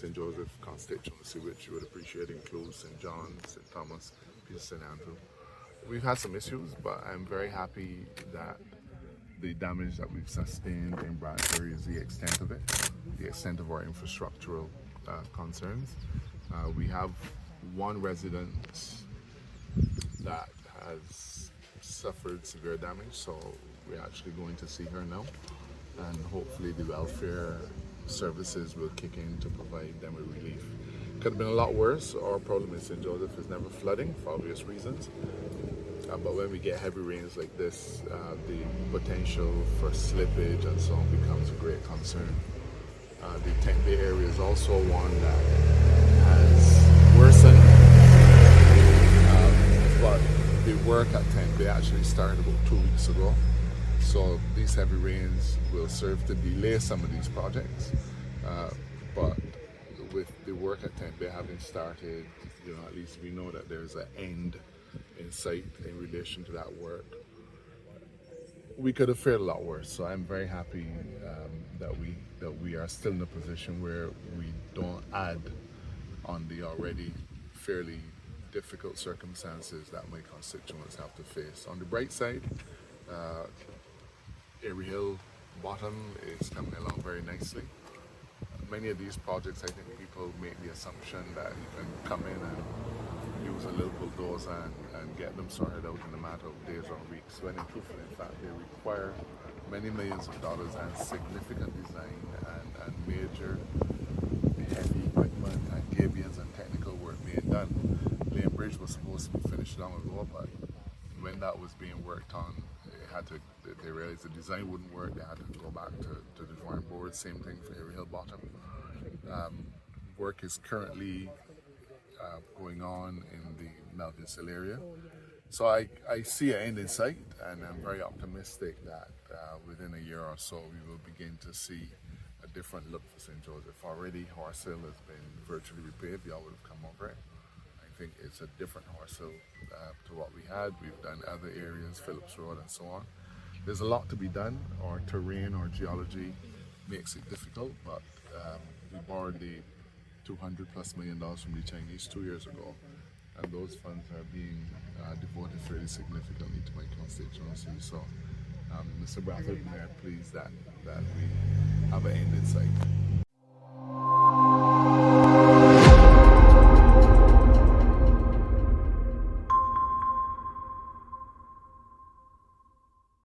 St. Joseph constituency, which you would appreciate includes St. John, St. Thomas, Peter St. Andrew. We've had some issues, but I'm very happy that the damage that we've sustained in Branchbury is the extent of it, the extent of our infrastructural concerns. We have one resident that has suffered severe damage, so we're actually going to see her now, and hopefully the welfare services will kick in to provide them with relief. Could have been a lot worse. Our problem in St. Joseph is never flooding for obvious reasons. But when we get heavy rains like this, the potential for slippage and so on becomes a great concern. The Tempe area is also one that has worsened, but the work at Tempe actually started about 2 weeks ago. So these heavy rains will serve to delay some of these projects. But with the work at Tempe having started, at least we know that there's an end in sight in relation to that work. We could have fared a lot worse, so I'm very happy that we are still in a position where we don't add on the already fairly difficult circumstances that my constituents have to face. On the bright side, Airy Hill bottom is coming along very nicely. Many of these projects, I think people make the assumption that you can come in and use a little bulldozer and get them sorted out in a matter of days or weeks, when in truth, in fact, they require many millions of dollars and significant design and major heavy equipment and gabions and technical work being done. Lane Bridge was supposed to be finished long ago, but when that was being worked on, they realized the design wouldn't work. They had to go back to the drawing board. Same thing for Airy Hill Bottom. Work is currently going on in the Melvin Hill area. So I see an end in sight, and I'm very optimistic that within a year or so we will begin to see a different look for St. Joseph. Already Horse Hill has been virtually repaved. Y'all would have come over it. I think it's a different Horse Hill to what we had. We've done other areas, Phillips Road and so on. There's a lot to be done. Our terrain, our geology makes it difficult, but we borrowed the $200+ million from the Chinese 2 years ago, and those funds are being devoted fairly significantly to my constituency. So, Mr. Brathwaite, we are pleased that we have an end in sight.